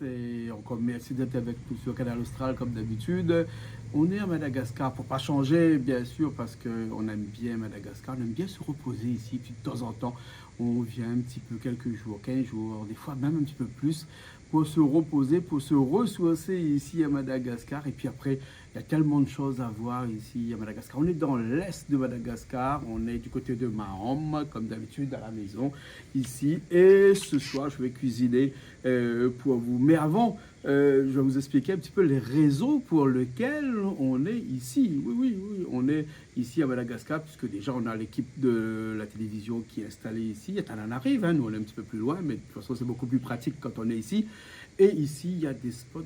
et encore merci d'être avec nous sur Canal Austral comme d'habitude. On est à Madagascar pour pas changer, bien sûr, parce qu'on aime bien Madagascar, on aime bien se reposer ici, puis de temps en temps, on vient un petit peu quelques jours, 15 jours, des fois même un petit peu plus, pour se reposer, pour se ressourcer ici à Madagascar. Et puis après, il y a tellement de choses à voir ici à Madagascar. On est dans l'est de Madagascar, on est du côté de Mahom, comme d'habitude, à la maison, ici. Et ce soir, je vais cuisiner pour vous. Mais avant, je vais vous expliquer un petit peu les raisons pour lesquelles on est ici. Oui, on est ici à Madagascar, puisque déjà on a l'équipe de la télévision qui est installée ici. Et on en arrive, hein. Nous on est un petit peu plus loin, mais de toute façon c'est beaucoup plus pratique quand on est ici. Et ici, il y a des spots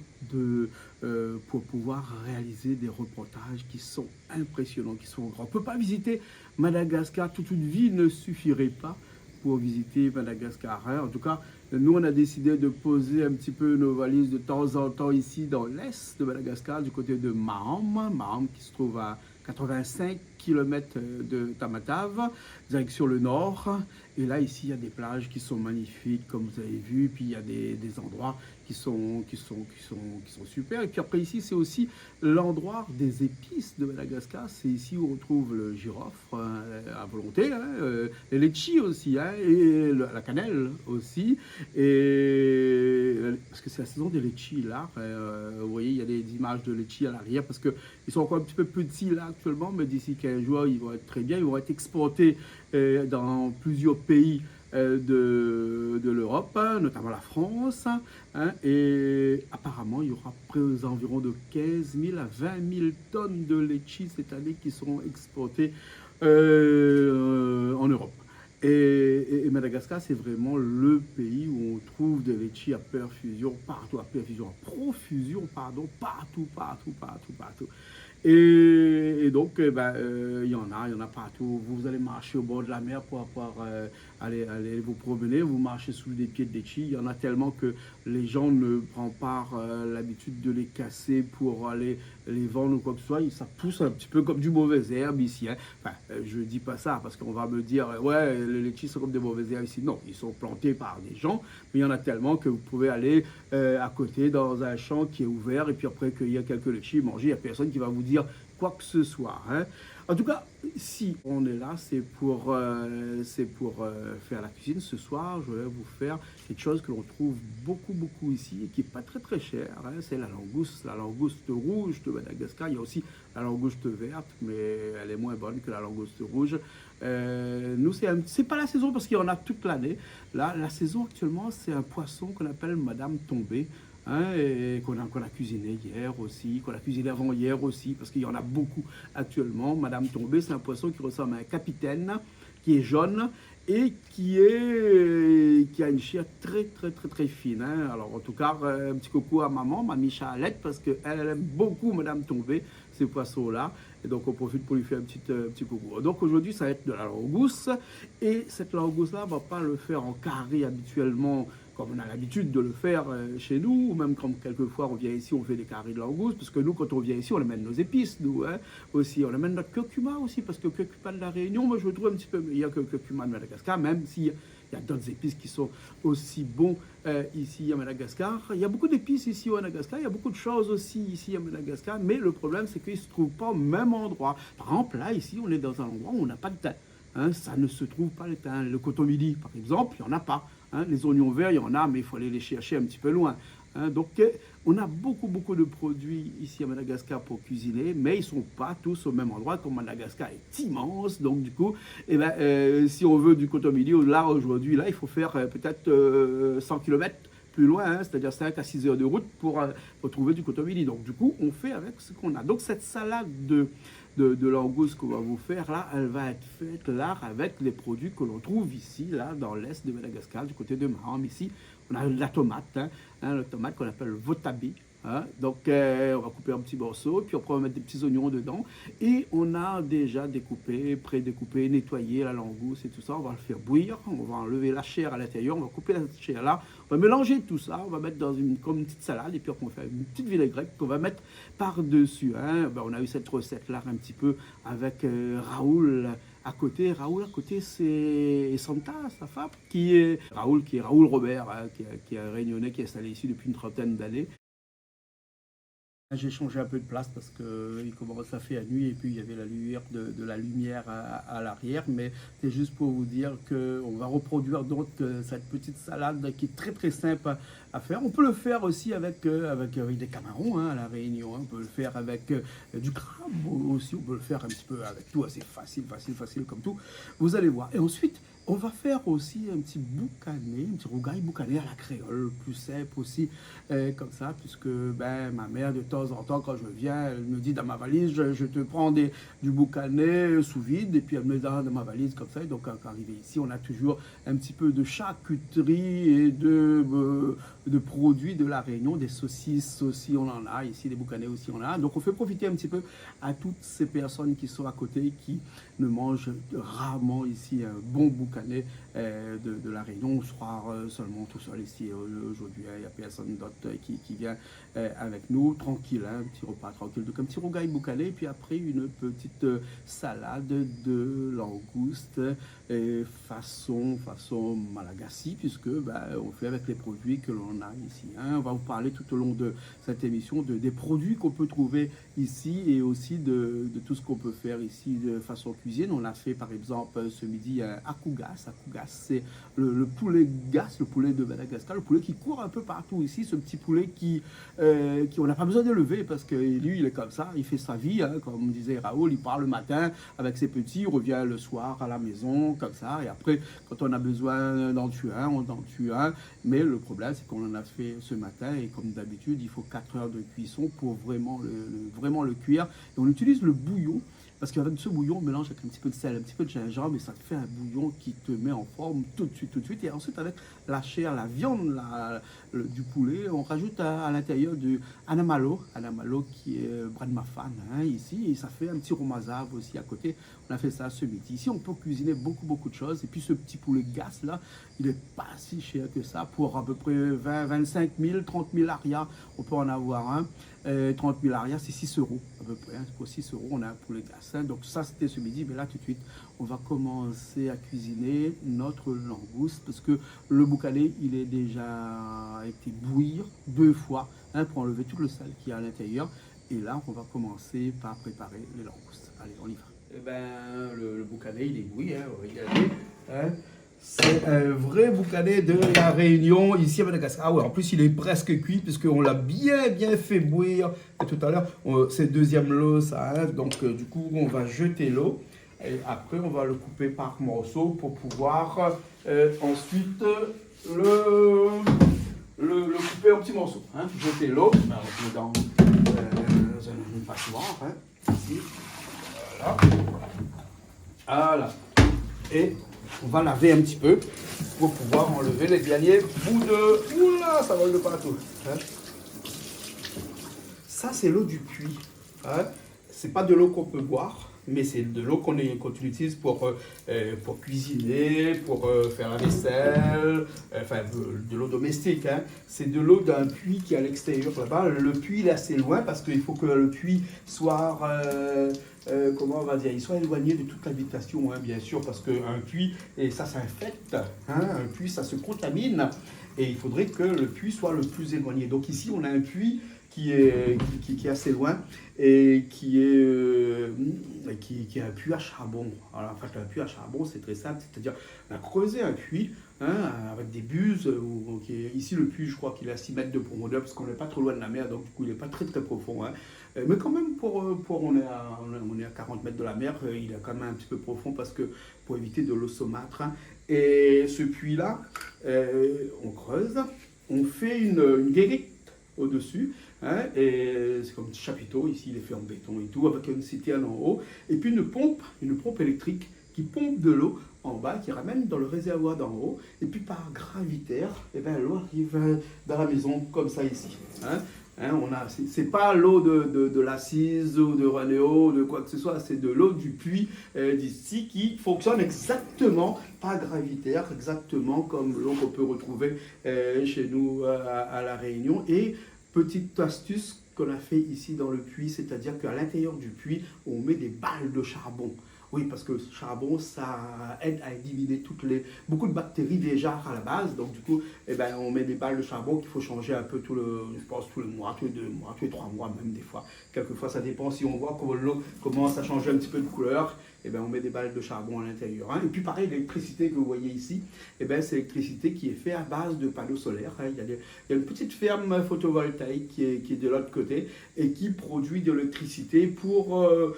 pour pouvoir réaliser des reportages qui sont impressionnants, qui sont grands. On ne peut pas visiter Madagascar, toute une vie ne suffirait pas pour visiter Madagascar. Hein. En tout cas, nous, on a décidé de poser un petit peu nos valises de temps en temps ici dans l'est de Madagascar, du côté de Mahom. Mahom qui se trouve à 85 km de Tamatave, direction le nord. Et là, ici, il y a des plages qui sont magnifiques, comme vous avez vu. Puis, il y a des endroits qui sont super. Et puis après, ici, c'est aussi l'endroit des épices de Madagascar. C'est ici où on trouve le girofle à volonté, hein, les litchis aussi, hein, et la cannelle aussi. Et parce que c'est la saison des litchis là. Vous voyez, il y a des images de litchis à l'arrière parce qu'ils sont encore un petit peu petits là actuellement, mais d'ici 15 jours, ils vont être très bien. Ils vont être exportés dans plusieurs pays de l'Europe, hein, notamment la France. Hein, et apparemment, il y aura près aux environs de 15 000 à 20 000 tonnes de litchis cette année qui seront exportées en Europe. Et Madagascar, c'est vraiment le pays où on trouve des litchis à perfusion partout, à perfusion, à profusion, pardon, partout. Et donc, il y en a partout. Vous allez marcher au bord de la mer pour pouvoir aller vous promener. Vous marchez sous des pieds de litchis. Il y en a tellement que les gens ne prennent pas l'habitude de les casser pour aller les vendre ou quoi que ce soit. Ça pousse un petit peu comme du mauvais herbe ici. Hein. Enfin, je ne dis pas ça parce qu'on va me dire, ouais, les litchis sont comme des mauvais herbes ici. Non, ils sont plantés par des gens. Mais il y en a tellement que vous pouvez aller à côté dans un champ qui est ouvert et puis après cueillir quelques litchis, manger. Il n'y a personne qui va vous dire quoi que ce soit. Hein. En tout cas, si on est là, c'est pour faire la cuisine. Ce soir, je vais vous faire quelque chose que l'on trouve beaucoup ici et qui n'est pas très cher. Hein. C'est la langouste rouge de Madagascar. Il y a aussi la langouste verte, mais elle est moins bonne que la langouste rouge. Nous, c'est pas la saison parce qu'il y en a toute l'année. Là, la saison actuellement, c'est un poisson qu'on appelle Madame Tombée. Hein, et qu'on a cuisiné hier aussi, qu'on a cuisiné avant-hier aussi, parce qu'il y en a beaucoup actuellement. Madame Tombée, c'est un poisson qui ressemble à un capitaine, qui est jaune et qui a une chair très fine. Hein. Alors en tout cas, un petit coucou à maman, mamie Charlotte, parce qu'elle aime beaucoup Madame Tombée, ces poissons-là. Et donc on profite pour lui faire un petit coucou. Donc aujourd'hui, ça va être de la langouste. Et cette langouste-là, on ne va pas le faire en carré habituellement, comme on a l'habitude de le faire chez nous, ou même quand quelquefois on vient ici, on fait des carrés de langouste, parce que nous, quand on vient ici, on amène nos épices, nous, hein, aussi. On amène notre curcuma aussi, parce que le curcuma de la Réunion, moi, je le trouve un petit peu meilleur que le curcuma de Madagascar, même s'il y a d'autres épices qui sont aussi bons ici à Madagascar. Il y a beaucoup d'épices ici à Madagascar, il y a beaucoup de choses aussi ici à Madagascar, mais le problème, c'est qu'ils ne se trouvent pas au même endroit. Par exemple, là, ici, on est dans un endroit où on n'a pas de thym. Hein, ça ne se trouve pas le thym. Le coton-midi, par exemple, il n'y en a pas. Hein, les oignons verts, il y en a, mais il faut aller les chercher un petit peu loin. Hein, donc, on a beaucoup de produits ici à Madagascar pour cuisiner, mais ils ne sont pas tous au même endroit, comme Madagascar est immense. Donc, du coup, si on veut du coton-midi, là, aujourd'hui, là, il faut faire peut-être 100 km plus loin, hein, c'est-à-dire 5 à 6 heures de route pour trouver du coton-midi. Donc, du coup, on fait avec ce qu'on a. Donc, cette salade de langouste qu'on va vous faire là, elle va être faite là avec les produits que l'on trouve ici, là, dans l'est de Madagascar, du côté de Mahom. Ici, on a la tomate, la tomate qu'on appelle votabi. Hein. Donc, on va couper un petit morceau, puis après, on va mettre des petits oignons dedans. Et on a déjà découpé, pré-découpé, nettoyé la langouste et tout ça. On va le faire bouillir, on va enlever la chair à l'intérieur, on va couper la chair là. On va mélanger tout ça, on va mettre dans comme une petite salade, et puis on va faire une petite vinaigrette qu'on va mettre par-dessus. Hein. On a eu cette recette-là un petit peu avec Raoul, À côté, Raoul, à côté, c'est Santa, sa femme, qui est Raoul Robert, hein, qui est un Réunionnais qui est installé ici depuis une trentaine d'années. J'ai changé un peu de place parce qu'il commence à faire nuit et puis il y avait la lumière de la lumière à l'arrière. Mais c'est juste pour vous dire qu'on va reproduire donc cette petite salade qui est très très simple à faire. On peut le faire aussi avec des camarons hein, à la Réunion. Hein. On peut le faire avec du crabe aussi. On peut le faire un petit peu avec tout. C'est facile comme tout. Vous allez voir. Et ensuite, on va faire aussi un petit boucané, un petit rougail boucané à la créole, plus simple aussi, comme ça, puisque ben, ma mère, de temps en temps, quand je viens, elle me dit dans ma valise, je te prends du boucané sous vide, et puis elle me le donne dans ma valise comme ça. Et donc, quand arrivé ici, on a toujours un petit peu de charcuterie et de produits de la Réunion, des saucisses aussi, on en a, ici, des boucanés aussi, on en a. Donc, on fait profiter un petit peu à toutes ces personnes qui sont à côté, qui ne mangent rarement ici un bon boucané de la Réunion. On sera seulement tout seul ici aujourd'hui. Il n'y a personne d'autre qui vient avec nous. Tranquille, hein, un petit repas tranquille. Donc un petit rougail boucané, puis après une petite salade de langoustes façon Malagasy, puisque on fait avec les produits que l'on a ici. Hein. On va vous parler tout au long de cette émission des produits qu'on peut trouver ici et aussi de tout ce qu'on peut faire ici de façon cuisine. On a fait par exemple ce midi un akougas. Akougas, c'est le poulet gas, le poulet de Madagascar, le poulet qui court un peu partout ici, ce petit poulet qui on n'a pas besoin de lever parce que lui, il est comme ça, il fait sa vie, hein, comme disait Raoul, il part le matin avec ses petits, il revient le soir à la maison, comme ça, et après, quand on a besoin d'en tuer un, on en tue un, mais le problème, c'est qu'on en a fait ce matin, et comme d'habitude, il faut 4 heures de cuisson pour vraiment le cuire, et on utilise le bouillon, parce qu'avec ce bouillon, on mélange avec un petit peu de sel, un petit peu de gingembre, et ça te fait un bouillon qui te met en forme tout de suite. Et ensuite, avec la chair, la viande du poulet, on rajoute à l'intérieur du anamalo qui est bras de mafane, hein, ici, et ça fait un petit romazave aussi à côté. On a fait ça ce midi. Ici, on peut cuisiner beaucoup de choses. Et puis, ce petit poulet gas, là, il n'est pas si cher que ça. Pour à peu près 20, 25 000, 30 000 arias, on peut en avoir un. 30 000 arias, c'est 6 euros à peu près. Hein. Pour 6 euros, on a un poulet gas. Hein. Donc, ça, c'était ce midi. Mais là, tout de suite, on va commencer à cuisiner notre langouste parce que le boucané, il est déjà été bouillir 2 fois hein, pour enlever tout le sel qu'il y a à l'intérieur. Et là, on va commencer par préparer les langoustes. Allez, on y va. Eh ben, le boucané, il est bouilli, hein, regardez. Hein. C'est un vrai boucané de la Réunion, ici à Madagascar. Ah ouais, en plus, il est presque cuit, puisqu'on l'a bien fait bouillir. Et tout à l'heure, c'est deuxième lot, ça. Hein, donc, du coup, on va jeter l'eau. Et après, on va le couper par morceaux pour pouvoir ensuite le couper en petits morceaux. Hein. Jeter l'eau dans une passoire. Hein, ici. Voilà. Et on va laver un petit peu pour pouvoir enlever les derniers bouts de... Oula, ça vole de partout. Hein. Ça, c'est l'eau du puits. Hein. C'est pas de l'eau qu'on peut boire, mais c'est de l'eau qu'on utilise pour cuisiner, pour faire la vaisselle, enfin de l'eau domestique. Hein. C'est de l'eau d'un puits qui est à l'extérieur là-bas. Le puits il est assez loin parce qu'il faut que le puits soit... comment on va dire, il soit éloigné de toute l'habitation, hein, bien sûr, parce qu'un puits, et ça s'infecte, hein, un puits, ça se contamine, et il faudrait que le puits soit le plus éloigné. Donc ici, on a un puits qui est assez loin, et qui est un puits à charbon. Alors, en fait, un puits à charbon, c'est très simple, c'est-à-dire, on a creusé un puits, hein, avec des buses, ici le puits, je crois qu'il est à 6 mètres de profondeur, parce qu'on n'est pas trop loin de la mer, donc du coup, il n'est pas très profond, hein. Mais quand même, on est à 40 mètres de la mer, il est quand même un petit peu profond parce que pour éviter de l'eau saumâtre. Hein. Et ce puits-là, on creuse, on fait une guérite au-dessus, hein, et c'est comme un petit chapiteau, ici il est fait en béton et tout, avec une citerne en haut, et puis une pompe électrique qui pompe de l'eau en bas, qui ramène dans le réservoir d'en haut, et puis par gravitaire, eh ben, l'eau arrive dans la maison comme ça ici. Hein. Hein, c'est pas l'eau de l'Assise ou de Renéo, de quoi que ce soit, c'est de l'eau du puits d'ici qui fonctionne exactement, pas gravitaire, exactement comme l'eau qu'on peut retrouver chez nous à La Réunion. Et petite astuce qu'on a fait ici dans le puits, c'est-à-dire qu'à l'intérieur du puits, on met des balles de charbon. Oui, parce que le charbon, ça aide à éliminer beaucoup de bactéries déjà à la base. Donc, du coup, eh ben, on met des balles de charbon qu'il faut changer un peu je pense, tous les mois, tous les 2 mois, tous les 3 mois, même des fois. Quelquefois, ça dépend si on voit que l'eau commence à changer un petit peu de couleur. Eh ben, on met des balles de charbon à l'intérieur. Hein. Et puis, pareil, l'électricité que vous voyez ici, eh ben, c'est l'électricité qui est faite à base de panneaux solaires. Hein. Il y a une petite ferme photovoltaïque qui est de l'autre côté et qui produit de l'électricité pour un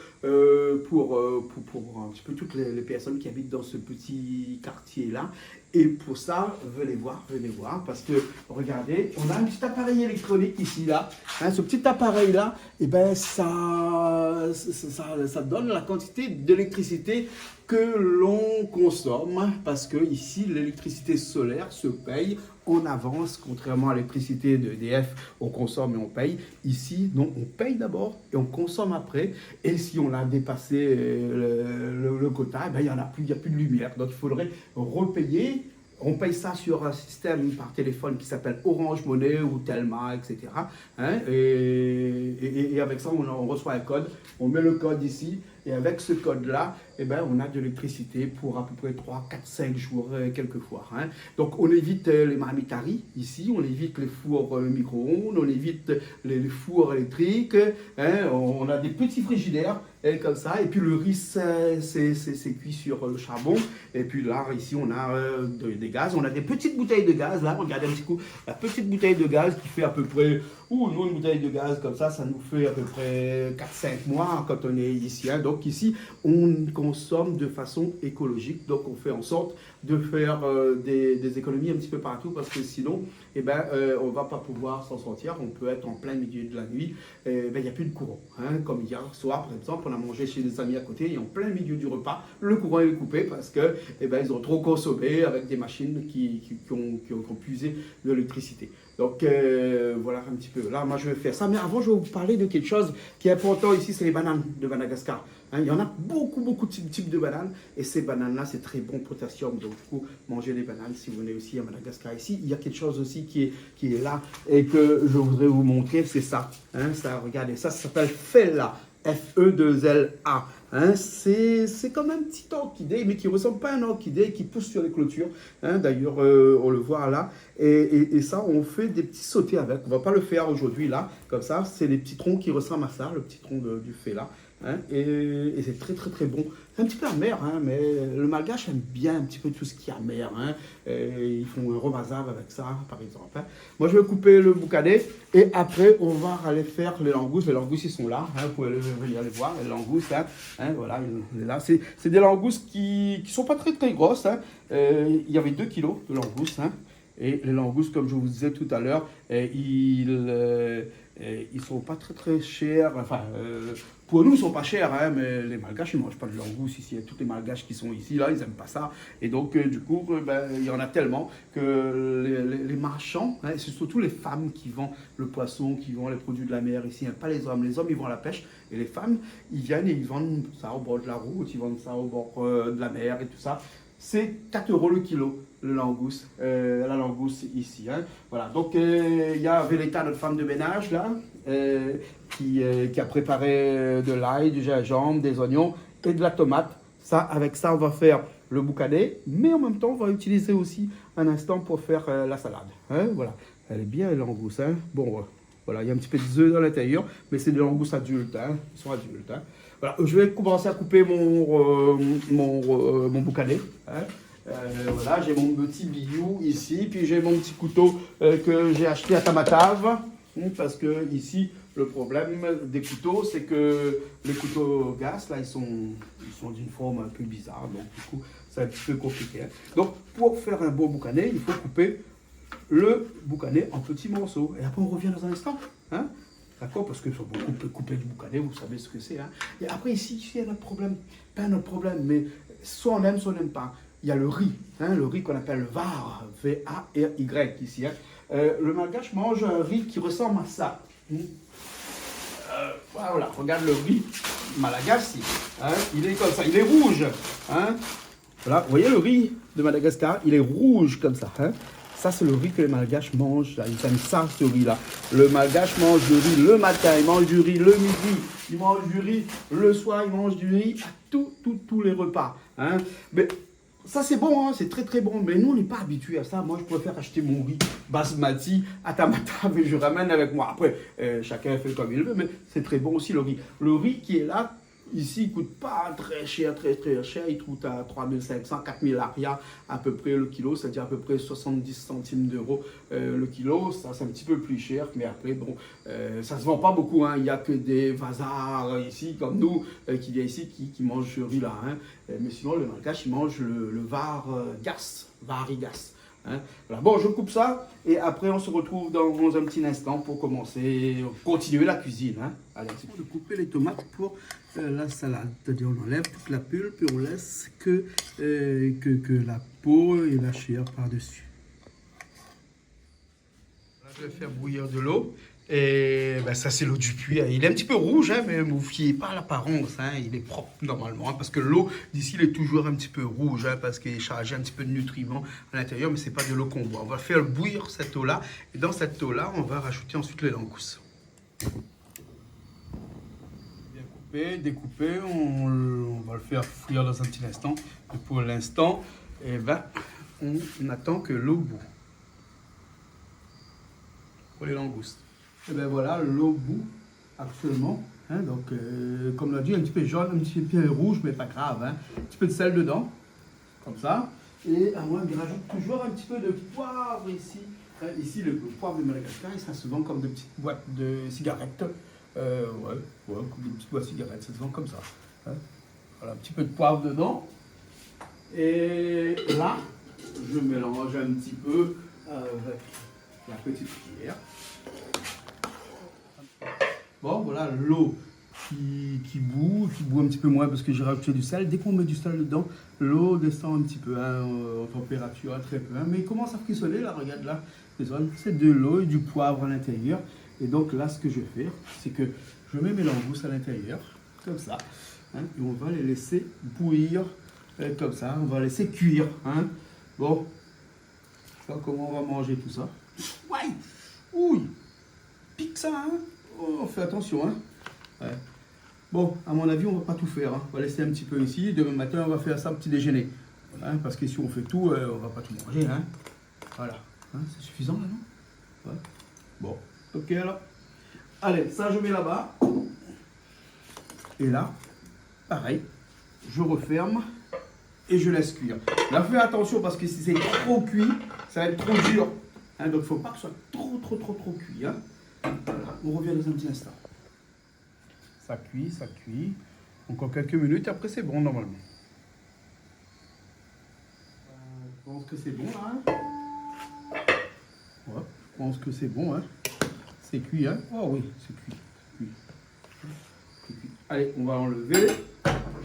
petit peu toutes les personnes qui habitent dans ce petit quartier-là. Et pour ça, venez voir, parce que, regardez, on a un petit appareil électronique ici, là. Hein, ce petit appareil-là, eh ben, ça donne la quantité d'électricité que l'on consomme, parce que ici, l'électricité solaire se paye en avance, contrairement à l'électricité de EDF, on consomme et on paye. Ici, non, on paye d'abord et on consomme après. Et si on a dépassé le quota, eh ben, il n'y a plus de lumière. Donc, il faudrait repayer. On paye ça sur un système par téléphone qui s'appelle Orange Money ou Telma, etc. Hein, et avec ça, on reçoit un code. On met le code ici. Et avec ce code-là, eh ben, on a de l'électricité pour à peu près 3, 4, 5 jours, quelquefois. Hein. Donc, on évite les marmites à riz, ici. On évite les fours micro-ondes. On évite les fours électriques. Hein. On a des petits frigidaires, comme ça. Et puis, le riz, c'est cuit sur le charbon. Et puis là, ici, on a des gaz. On a des petites bouteilles de gaz. Là, regardez un petit coup. La petite bouteille de gaz qui fait à peu près... une bouteille de gaz comme ça nous fait à peu près 4-5 mois quand on est ici. Hein. Donc ici, on consomme de façon écologique. Donc on fait en sorte de faire des économies un petit peu partout parce que sinon, eh ben, on ne va pas pouvoir s'en sortir. On peut être en plein milieu de la nuit. Il n'y a plus de courant. Hein. Comme hier soir, par exemple, on a mangé chez des amis à côté et en plein milieu du repas, le courant est coupé parce que, eh ben, ils ont trop consommé avec des machines qui ont puisé de l'électricité. Donc voilà un petit peu. Là, moi, je vais faire ça. Mais avant, je vais vous parler de quelque chose qui est important ici, c'est les bananes de Madagascar. Hein, il y en a beaucoup de types de bananes. Et ces bananes-là, c'est très bon potassium. Donc, du coup, mangez les bananes si vous venez aussi à Madagascar. Ici, il y a quelque chose aussi qui est là et que je voudrais vous montrer. C'est ça. Hein, ça, regardez, ça s'appelle Fela. F-E-2-L-A. Hein, c'est comme un petit orchidée, mais qui ne ressemble pas à un orchidée, qui pousse sur les clôtures. Hein, d'ailleurs, on le voit là. Et ça, on fait des petits sautés avec. On ne va pas le faire aujourd'hui, là, comme ça. C'est des petits troncs qui ressemblent à ça, le petit tronc du Fela. Hein, et c'est très bon. C'est un petit peu amer, hein, mais le malgache aime bien un petit peu tout ce qui est amer. Hein, ils font un romazave avec ça, par exemple. Hein. Moi, je vais couper le boucané et après, on va aller faire les langoustes. Les langoustes, ils sont là. Hein, vous pouvez venir les voir, les langoustes. Hein, voilà, il est là. C'est des langoustes qui ne sont pas très grosses. Hein. Il y avait 2 kilos de langoustes. Hein, et les langoustes, comme je vous disais tout à l'heure, ils sont pas très chers. Enfin, pour nous, ils sont pas chers, hein, mais les Malgaches, ils ne mangent pas de langoustes ici. Tous les Malgaches qui sont ici, là, ils n'aiment pas ça. Et donc, du coup, il y en a tellement que les marchands, hein, c'est surtout les femmes qui vendent le poisson, qui vendent les produits de la mer ici, hein, pas les hommes. Les hommes, ils vont à la pêche. Et les femmes, ils viennent et ils vendent ça au bord de la route, ils vendent ça au bord de la mer et tout ça. C'est 4 € le kilo, la langouste ici. Hein. Voilà, donc il y a Véleta, notre femme de ménage, là, qui a préparé de l'ail, du gingembre, des oignons et de la tomate. Ça, avec ça, on va faire le boucané, mais en même temps, on va utiliser aussi un instant pour faire la salade. Hein. Voilà, elle est bien, la langouste. Hein. Bon, voilà, il y a un petit peu de œufs dans l'intérieur, mais c'est des langoustes adultes. Hein. Ils sont adultes. Hein. Voilà, je vais commencer à couper mon boucané. Hein. Voilà, j'ai mon petit billou ici, puis j'ai mon petit couteau que j'ai acheté à Tamatave. Parce que ici, le problème des couteaux, c'est que les couteaux gaz, là, ils sont d'une forme un peu bizarre. Donc, du coup, c'est un petit peu compliqué. Hein. Donc, pour faire un beau boucané, il faut couper le boucané en petits morceaux. Et après, on revient dans un instant. Hein. D'accord? Parce que sur beaucoup peut couper du boucané, vous savez ce que c'est. Hein. Et après, ici, il y a notre problème. Pas notre problème, mais soit on aime, soit on n'aime pas. Il y a le riz. Hein, le riz qu'on appelle le var. V-A-R-Y ici. Hein. Le malgache mange un riz qui ressemble à ça. Voilà, regarde le riz malagasy. Hein, il est comme ça, il est rouge. Hein. Voilà, vous voyez le riz de Madagascar, il est rouge comme ça. Hein. Ça, c'est le riz que les Malgaches mangent. Là. Ils aiment ça, ce riz-là. Le Malgache mange du riz le matin, il mange du riz le midi, il mange du riz le soir, il mange du riz à tous les repas. Hein. Mais ça, c'est bon, hein, c'est très très bon. Mais nous, on n'est pas habitués à ça. Moi, je préfère acheter mon riz basmati à Tamata, mais je ramène avec moi. Après, chacun fait comme il veut, mais c'est très bon aussi le riz. Le riz qui est là, ici, il ne coûte pas très cher, très cher. Il coûte à 3500, 4000 arias à peu près le kilo, c'est-à-dire à peu près 70 centimes d'euros le kilo. Ça, c'est un petit peu plus cher, mais après, bon, ça ne se vend pas beaucoup. Hein. Il n'y a que des vasards ici, comme nous, qui viennent ici, qui mangent ce riz-là. Hein. Mais sinon, le Malgache, il mange le var-gas, varigas. Hein. Voilà. Bon, je coupe ça et après on se retrouve dans un petit instant pour continuer la cuisine. Hein. Allez, c'est de couper les tomates pour la salade. C'est-à-dire on enlève toute la pulpe et on laisse que la peau et la chair par-dessus. Là, je vais faire bouillir de l'eau. Et ben, ça, c'est l'eau du puits. Il est un petit peu rouge, hein, mais ne vous fiez pas à l'apparence. Hein, il est propre normalement. Hein, parce que l'eau d'ici, il est toujours un petit peu rouge. Hein, parce qu'il est chargé un petit peu de nutriments à l'intérieur. Mais ce n'est pas de l'eau qu'on boit. On va faire bouillir cette eau-là. Et dans cette eau-là, on va rajouter ensuite les langoustes. Bien coupé, découpé. On va le faire frire dans un petit instant. Et pour l'instant, eh ben, on attend que l'eau bout. Pour les langoustes. Et bien voilà, l'eau bout actuellement. Hein, donc, comme on l'a dit, un petit peu jaune, un petit peu rouge, mais pas grave. Hein. Un petit peu de sel dedans, comme ça. Et moi, je rajoute toujours un petit peu de poivre ici. Hein, ici, le poivre de Madagascar, ça se vend comme de petites boîtes de cigarettes. Ouais, comme des petites boîtes de cigarettes, ça se vend comme ça. Hein. Voilà, un petit peu de poivre dedans. Et là, je mélange un petit peu avec la petite cuillère. Bon, voilà l'eau qui bout un petit peu moins parce que j'ai rajouté du sel. Dès qu'on met du sel dedans, l'eau descend un petit peu hein, en température, très peu. Hein, mais il commence à frissonner, là, regarde là. C'est de l'eau et du poivre à l'intérieur. Et donc là, ce que je vais faire, c'est que je mets mes langoustes à l'intérieur, comme ça. Hein, et on va les laisser bouillir, comme ça. On va laisser cuire. Hein. Bon, je sais pas comment on va manger tout ça. Ouais, ouille, pique ça, hein. Oh, fais attention, hein. Ouais. Bon, à mon avis, on va pas tout faire. Hein. On va laisser un petit peu ici. Demain matin, on va faire ça petit déjeuner. Hein, parce que si on fait tout, on va pas tout manger. Hein. Voilà. Hein, c'est suffisant, là, non? Ouais. Bon, ok, alors. Allez, ça, je mets là-bas. Et là, pareil, je referme et je laisse cuire. Là, fais attention parce que si c'est trop cuit, ça va être trop dur. Hein, donc, il ne faut pas que ce soit trop cuit. Hein. Voilà, on revient dans un petit instant. Ça cuit. Encore quelques minutes, après c'est bon normalement. Je pense que c'est bon là. Hein. Ouais, je pense que c'est bon. Hein. C'est cuit. Hein. Oh oui, c'est cuit. Allez, on va enlever.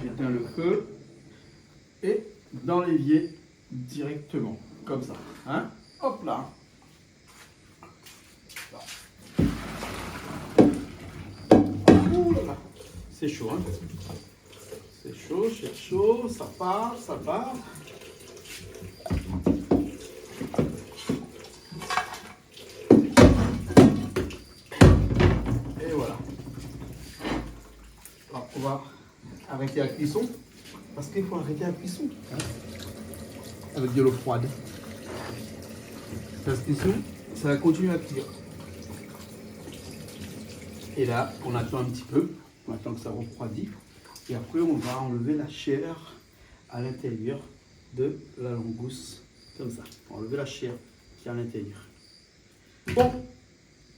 J'éteins le feu. Et dans l'évier directement. Comme ça. Hein. Hop là. C'est chaud, hein. C'est chaud, ça part. Et voilà. Alors, on va arrêter la cuisson, parce qu'il faut arrêter la cuisson. Hein, avec de l'eau froide. La cuisson, ça va continuer à cuire. Et là, on attend un petit peu. On attend que ça refroidisse. Et après, on va enlever la chair à l'intérieur de la langouste. Comme ça. On va enlever la chair qui est à l'intérieur. Bon.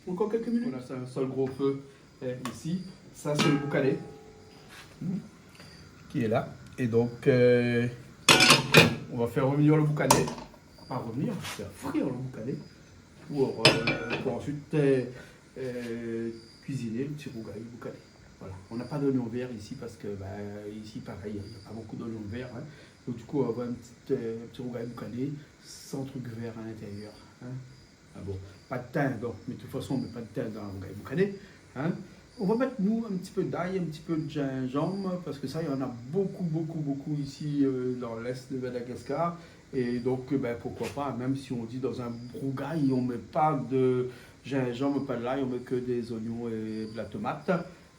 Encore quelques minutes. Voilà, c'est un seul gros feu ici. Ça, c'est le boucané qui est là. Et donc, on va faire revenir le boucané. Pas revenir, on va faire frire le boucané. Pour ensuite cuisiner le petit boucané. Voilà. On n'a pas d'oignon vert ici parce que ici pareil, il n'y a pas beaucoup d'oignon vert. Hein. Donc du coup on va avoir un petit rougail boucané sans truc vert à l'intérieur. Hein. Ah bon, pas de thym, donc, mais de toute façon on ne met pas de thym dans un rougail boucané. Hein. On va mettre nous un petit peu d'ail, un petit peu de gingembre, parce que ça il y en a beaucoup ici dans l'est de Madagascar. Et donc, ben, pourquoi pas, même si on dit dans un brougail, on ne met pas de gingembre, pas de l'ail, on met que des oignons et de la tomate.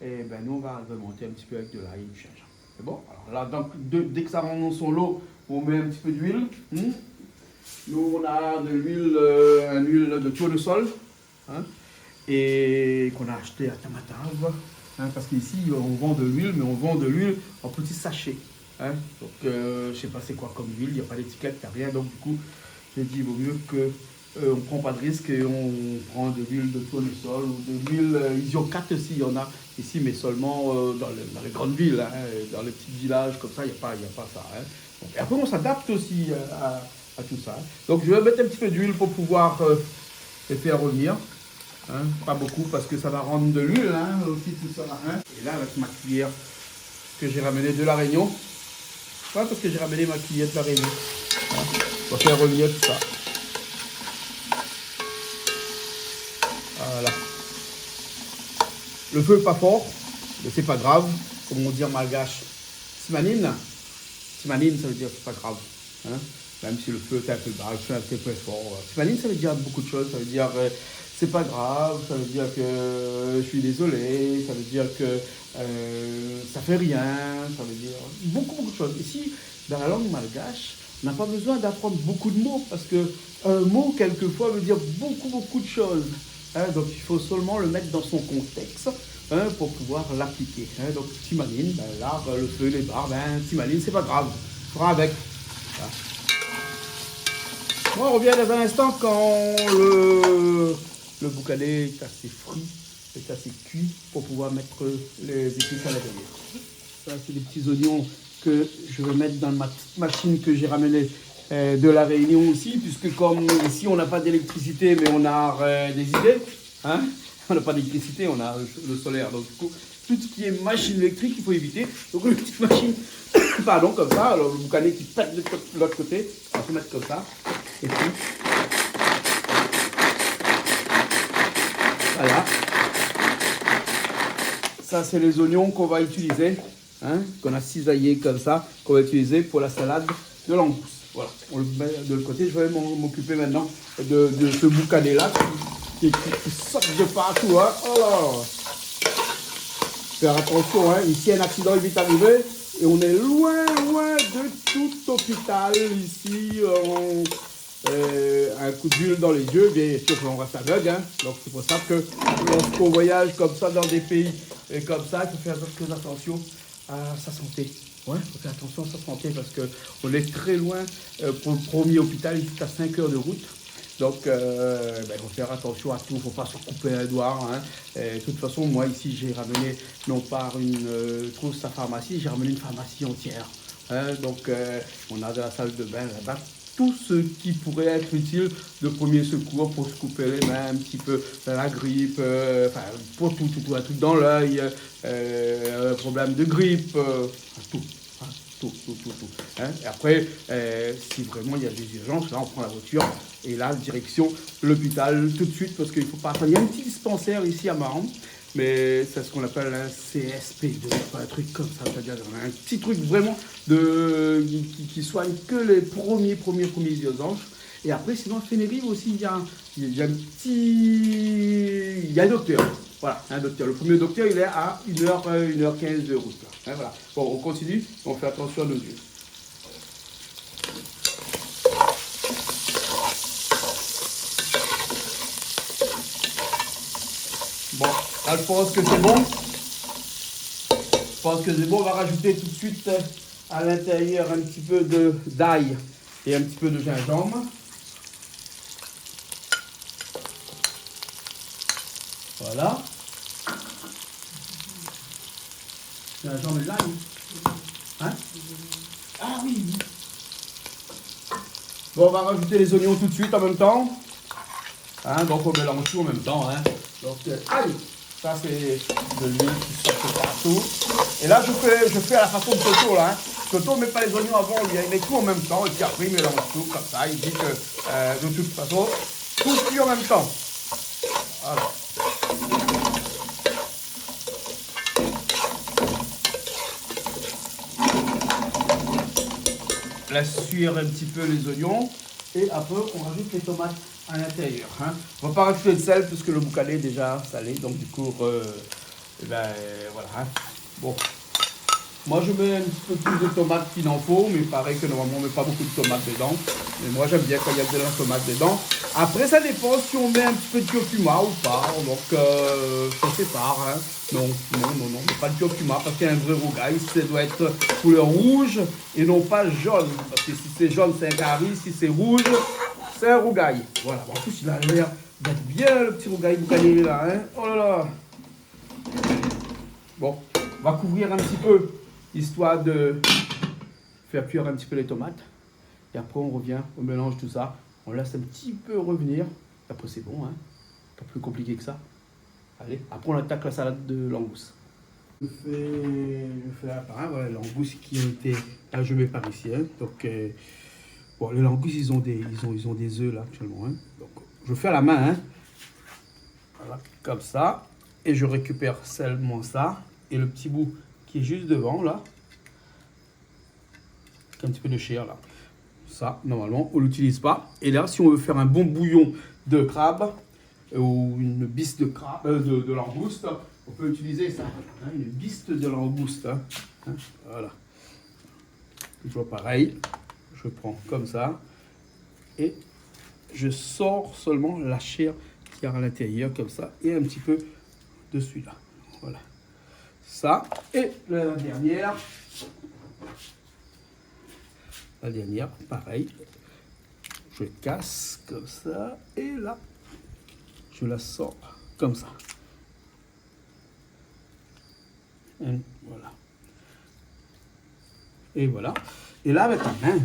Et ben, nous, on va agrémenter un petit peu avec de l'ail et du gingembre. C'est bon? Alors là, donc, dès que ça rentre dans son lot, on met un petit peu d'huile. Nous, on a de l'huile, une huile de tournesol, hein, et qu'on a acheté à Tamatave. Hein, parce qu'ici, on vend de l'huile, mais on vend de l'huile en petits sachets. Hein. Donc, je ne sais pas c'est quoi comme huile, il n'y a pas d'étiquette, il n'y a rien. Donc, du coup, j'ai dit, il vaut mieux que on ne prend pas de risque et on prend de l'huile de tournesol ou de l'huile Isiocat aussi, il y en a ici, mais seulement dans les grandes villes. Hein, dans les petits villages comme ça, il n'y a pas ça. Hein. Donc, et après, on s'adapte aussi à tout ça. Hein. Donc, je vais mettre un petit peu d'huile pour pouvoir les faire revenir. Hein, pas beaucoup parce que ça va rendre de l'huile hein, aussi tout ça. Hein. Et là avec ma cuillère que j'ai ramenée de La Réunion. Ouais, parce que j'ai ramené ma cuillère de La Réunion. Hein, on va faire revenir tout ça. Voilà. Le feu n'est pas fort, mais c'est pas grave. Comme on dit en malgache, simanine. Simanine ça veut dire c'est pas grave. Hein. Même si le feu est un peu bas, le feu est un peu fort. Simanine ça veut dire beaucoup de choses. Ça veut dire c'est pas grave, ça veut dire que je suis désolé, ça veut dire que ça fait rien, ça veut dire beaucoup de choses. Ici, dans la langue malgache, on n'a pas besoin d'apprendre beaucoup de mots parce qu'un mot, quelquefois, veut dire beaucoup de choses. Hein, donc, il faut seulement le mettre dans son contexte hein, pour pouvoir l'appliquer. Hein, donc, timanine, ben, là, le feu, les barres, ben, timanine, c'est pas grave, on fera avec. Voilà. Bon, on revient dans un instant quand le boucané est assez frit, est assez cuit pour pouvoir mettre les épices à l'intérieur. Ça, c'est des petits oignons que je vais mettre dans ma petite machine que j'ai ramenée de La Réunion aussi, puisque comme ici on n'a pas d'électricité, mais on a des idées. Hein, on n'a pas d'électricité, on a le solaire. Donc du coup, tout ce qui est machine électrique, il faut éviter. Donc une petite machine, pardon, comme ça, alors le boucané qui pète de l'autre côté, on va se mettre comme ça. Et puis, voilà. Ça, c'est les oignons qu'on va utiliser, hein, qu'on a cisaillés comme ça, qu'on va utiliser pour la salade de langoustes. Voilà, on le met de l'autre côté. Je vais m'occuper maintenant de ce boucané-là qui saute de partout. Hein. Oh, faire attention, hein. Ici, un accident est vite arrivé et on est loin de tout hôpital. Ici, un coup d'huile dans les yeux, bien sûr qu'on reste aveugle. Hein. Donc, c'est pour ça que lorsqu'on voyage comme ça dans des pays comme ça, il faut faire très attention à sa santé. Ouais, il faut faire attention à sa santé parce qu'on est très loin pour le premier hôpital, il est à 5 heures de route. Donc, il faut faire attention à tout, il ne faut pas se couper un doigt. Hein. De toute façon, moi ici, j'ai ramené, non pas une trousse à pharmacie, j'ai ramené une pharmacie entière. Hein. Donc, on a de la salle de bain là-bas. Tout ce qui pourrait être utile de premier secours pour se couper les mains un petit peu, la grippe, pour tout, un truc dans l'œil, problème de grippe, tout. Hein. Et après, si vraiment il y a des urgences, là on prend la voiture et là, direction l'hôpital tout de suite parce qu'il ne faut pas attendre. Il y a un petit dispensaire ici à Maran, mais c'est ce qu'on appelle un CSP2, un truc comme ça, c'est-à-dire un petit truc vraiment qui soigne que les premiers urgences. Et après, sinon, à Fénérive aussi, il y a un docteur. Voilà, un docteur. Le premier docteur, il est à 1h15 de route. Hein, voilà. Bon, on continue, on fait attention à nos yeux. Bon, là, je pense que c'est bon. On va rajouter tout de suite à l'intérieur un petit peu d'ail et un petit peu de gingembre. Voilà. Gingembre et de l'ail. Hein? Ah oui. Bon, on va rajouter les oignons tout de suite en même temps. Hein, donc on mélange tout en même temps. Hein. Donc, aïe. Ça, c'est de l'huile qui sort partout. Et là, je fais à la façon de Toto, là. Hein. Toto ne met pas les oignons avant, il met tout en même temps. Et puis après, il mélange tout comme ça. Il dit que, de toute façon, tout cuit en même temps. Voilà. laisse cuire un petit peu les oignons. Et après, on rajoute les tomates à l'intérieur. Hein. On ne va pas rajouter de sel puisque le boucané est déjà salé. Donc du coup, voilà. Hein. Bon. Moi, je mets un petit peu plus de tomates qu'il en faut, mais pareil que normalement, on ne met pas beaucoup de tomates dedans. Mais moi, j'aime bien quand il y a de la tomate dedans. Après, ça dépend si on met un petit peu de curcuma ou pas. Donc, ça sépare. Hein. Non, pas de curcuma parce qu'il y a un vrai rougail. Ça doit être couleur rouge et non pas jaune. Parce que si c'est jaune, c'est un curry. Si c'est rouge, c'est un rougail. Voilà. En plus, il a l'air d'être bien, le petit rougail boucané là. Hein. Oh là là. Bon, on va couvrir un petit peu, histoire de faire cuire un petit peu les tomates. Et après, on revient, on mélange tout ça. On laisse un petit peu revenir. Et après, c'est bon, hein. Pas plus compliqué que ça. Allez, après, on attaque la salade de langoustes. Je fais un par un, voilà, les langoustes qui ont été... Là, je mets par ici, hein. Donc, bon, les langoustes, ils ont des œufs, là, actuellement, hein. Donc, je fais à la main, hein. Voilà, comme ça. Et je récupère seulement ça. Et le petit bout qui est juste devant, là. Un petit peu de chair, là. Ça, normalement, on ne l'utilise pas. Et là, si on veut faire un bon bouillon de crabe ou une biste de crabe, de langouste, on peut utiliser ça. Hein, une biste de langouste. Hein. Voilà. Toujours pareil. Je prends comme ça. Et je sors seulement la chair qui est à l'intérieur, comme ça. Et un petit peu dessus, là. Voilà. Ça. Et la dernière. La dernière, pareil, je casse comme ça, et là, je la sors comme ça. Et voilà. Et voilà. Et là, avec la main,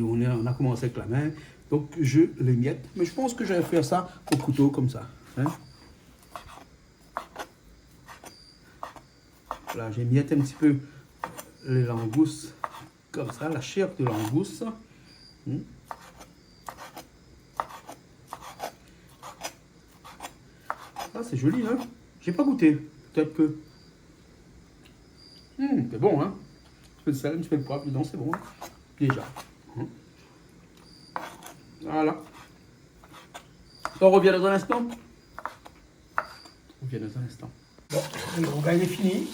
on a commencé avec la main, donc je les miette. Mais je pense que je vais faire ça au couteau, comme ça. Hein. Voilà, j'ai miette un petit peu les langoustes. Comme ça, la chair de langouste. Ah, c'est joli, hein. J'ai pas goûté. Peut-être que... c'est bon, hein. Un petit peu de sel, un petit peu de poivre dedans, c'est bon. Hein. Déjà. Voilà. On revient dans un instant. On revient dans un instant. Bon, le rougail est fini.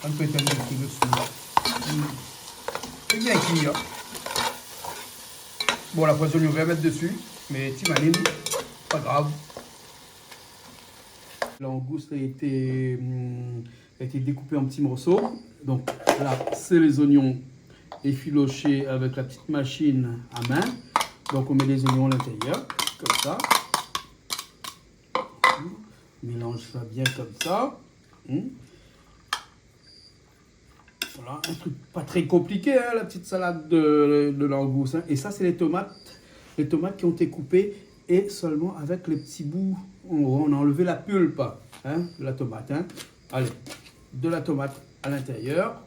Un peu éteindre un petit peu dessus. C'est bien cuit. Hein. Bon, la poissonnerie, on va mettre dessus, mais t'imagines, pas grave. La langouste a été découpée en petits morceaux. Donc là, c'est les oignons effilochés avec la petite machine à main. Donc on met les oignons à l'intérieur, comme ça. On mélange ça bien comme ça. Voilà, un truc pas très compliqué, hein, la petite salade de langouste. Hein. Et ça, c'est les tomates qui ont été coupées et seulement avec les petits bouts, on a enlevé la pulpe hein, de la tomate. Hein. Allez, de la tomate à l'intérieur.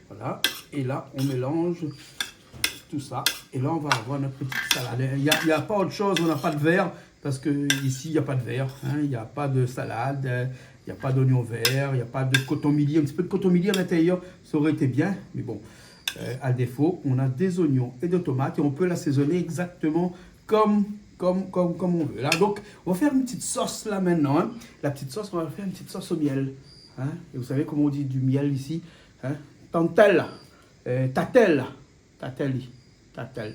Voilà, et là, on mélange tout ça. Et là, on va avoir notre petite salade. Il n'y a pas autre chose, on n'a pas de verre, parce qu'ici, il n'y a pas de verre. Hein, il n'y a pas de salade. Il n'y a pas d'oignon vert, il n'y a pas de coton milli. Un petit peu de coton milli à l'intérieur, ça aurait été bien. Mais bon, à défaut, on a des oignons et des tomates et on peut l'assaisonner exactement comme on veut. Là, donc, on va faire une petite sauce là maintenant. Hein. La petite sauce, on va faire une petite sauce au miel. Hein. Et vous savez comment on dit du miel ici hein. Tatel, tatel,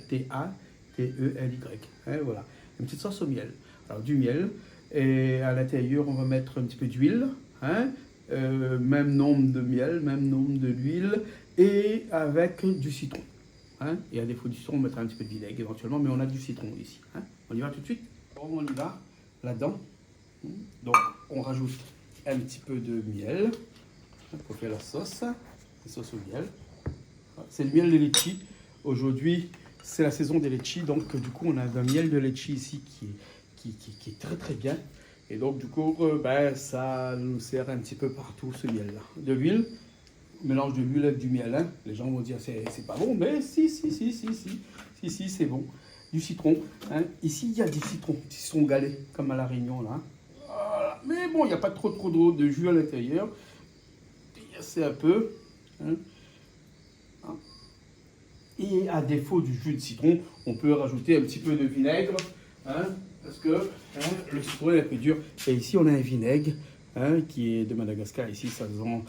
T-A-T-E-L-Y. Hein, voilà, une petite sauce au miel. Alors, du miel. Et à l'intérieur, on va mettre un petit peu d'huile, hein, même nombre de miel, même nombre de l'huile, et avec du citron. Hein. Et à défaut du citron, on mettra un petit peu de vinaigre éventuellement, mais on a du citron ici. Hein. On y va tout de suite. Bon, on y va, là-dedans. Donc, on rajoute un petit peu de miel pour faire la sauce au miel. C'est le miel de litchi. Aujourd'hui, c'est la saison des litchis, donc du coup, on a un miel de litchi ici qui est très très bien. Et donc du coup, ça nous sert un petit peu partout ce miel-là. De l'huile, mélange de l'huile avec du miel. Hein. Les gens vont dire c'est pas bon, mais si, c'est bon. Du citron. Hein. Ici, il y a des citrons qui sont galés, comme à La Réunion là. Voilà. Mais bon, il n'y a pas trop d'eau, de jus à l'intérieur. C'est un peu. Hein. Et à défaut du jus de citron, on peut rajouter un petit peu de vinaigre, hein, parce que le citron est un peu dur. Et ici, on a un vinaigre qui est de Madagascar. Ici, ça se vend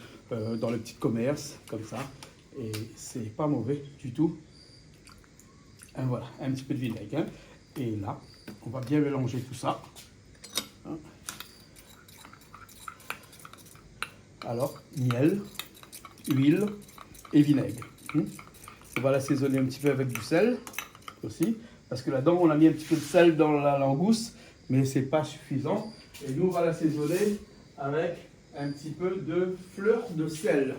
dans le petit commerce, comme ça. Et c'est pas mauvais du tout. Voilà, un petit peu de vinaigre. Et là, on va bien mélanger tout ça. Alors, miel, huile et vinaigre. On va l'assaisonner un petit peu avec du sel aussi. Parce que là-dedans, on a mis un petit peu de sel dans la langouste, mais ce n'est pas suffisant. Et nous, on va l'assaisonner avec un petit peu de fleur de sel.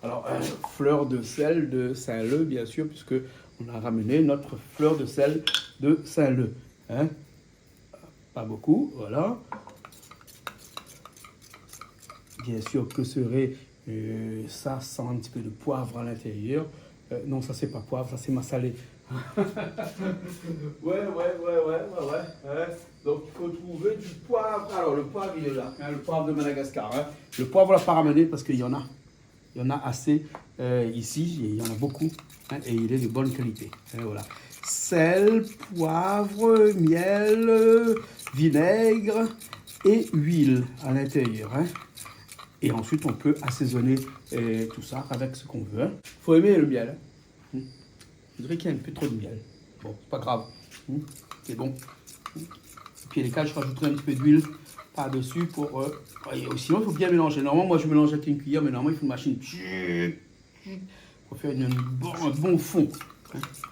Alors, fleur de sel de Saint-Leu, bien sûr, puisque on a ramené notre fleur de sel de Saint-Leu. Pas beaucoup, voilà. Bien sûr que serait ça sans un petit peu de poivre à l'intérieur. Non, ça c'est pas poivre, ça c'est massalé. Ouais. Donc il faut trouver du poivre. Alors le poivre il est là, le poivre de Madagascar. Le poivre on l'a pas ramené parce qu'il y en a assez ici, il y en a beaucoup et il est de bonne qualité. Voilà. Sel, poivre, miel, vinaigre et huile à l'intérieur. Et ensuite, on peut assaisonner tout ça avec ce qu'on veut. Il faut aimer le miel. Je dirais qu'il y a un peu trop de miel. Bon, c'est pas grave. C'est bon. Et puis les cas, je rajouterai un petit peu d'huile par-dessus pour... sinon, il faut bien mélanger. Normalement, moi, je mélange avec une cuillère, mais normalement, il faut une machine pour faire un bon fond.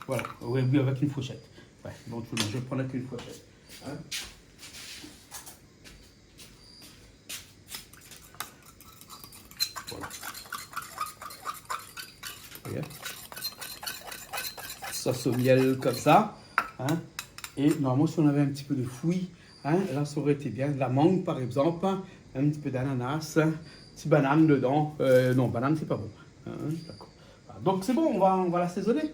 Voilà. Oui, avec une fourchette. Ouais, bon, je vais prendre avec une fourchette. Voilà. Regarde. Sauce au miel comme ça. Et normalement, si on avait un petit peu de fruits, là, ça aurait été bien. De la mangue, par exemple, un petit peu d'ananas, une petite banane dedans. Non, banane, c'est pas bon. D'accord. Voilà. Donc, c'est bon, on va l'assaisonner.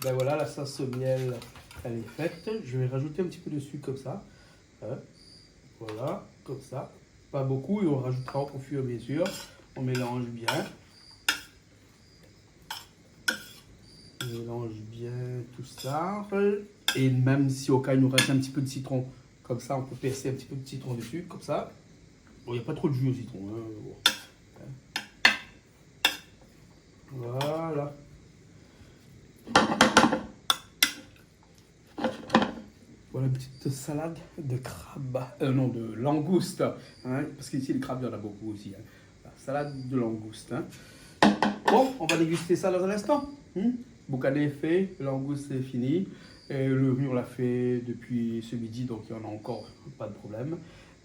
Ben voilà, la sauce au miel, elle est faite. Je vais rajouter un petit peu de sucre comme ça. Voilà, comme ça. Pas beaucoup et on rajoutera au fur et à mesure. On mélange bien. On mélange bien tout ça. Et même si au cas il nous reste un petit peu de citron, comme ça, on peut percer un petit peu de citron dessus, comme ça. Bon, il n'y a pas trop de jus au citron. Voilà. Voilà une petite salade de crabe, non de langouste, parce qu'ici les crabes il y en a beaucoup aussi. La salade de langouste. Bon, on va déguster ça dans un instant. Boucané est fait, le langouste est fini, et le riz on l'a fait depuis ce midi, donc il y en a encore, pas de problème.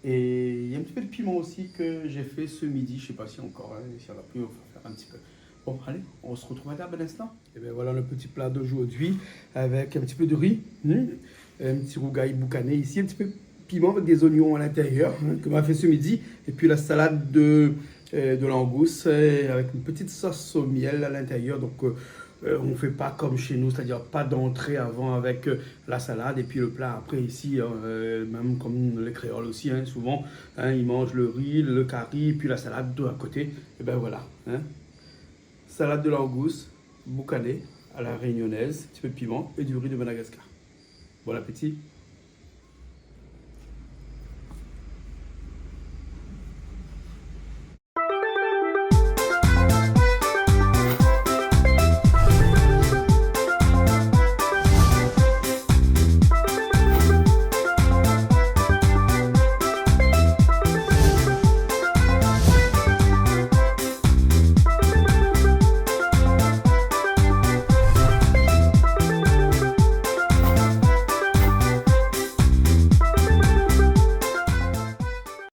Et il y a un petit peu de piment aussi que j'ai fait ce midi, je ne sais pas si encore, si on a plus, on va faire un petit peu. Bon, allez, on se retrouve à table un instant. Et bien voilà le petit plat d'aujourd'hui avec un petit peu de riz, un petit rougail boucané ici, un petit peu de piment avec des oignons à l'intérieur, que m'a fait ce midi. Et puis la salade de langouste avec une petite sauce au miel à l'intérieur. Donc on ne fait pas comme chez nous, c'est-à-dire pas d'entrée avant avec la salade et puis le plat après ici, même comme les créoles aussi, souvent, ils mangent le riz, le curry, puis la salade de à côté. Et ben voilà. Salade de langouste, boucané à la réunionnaise, un petit peu de piment et du riz de Madagascar. Bon appétit!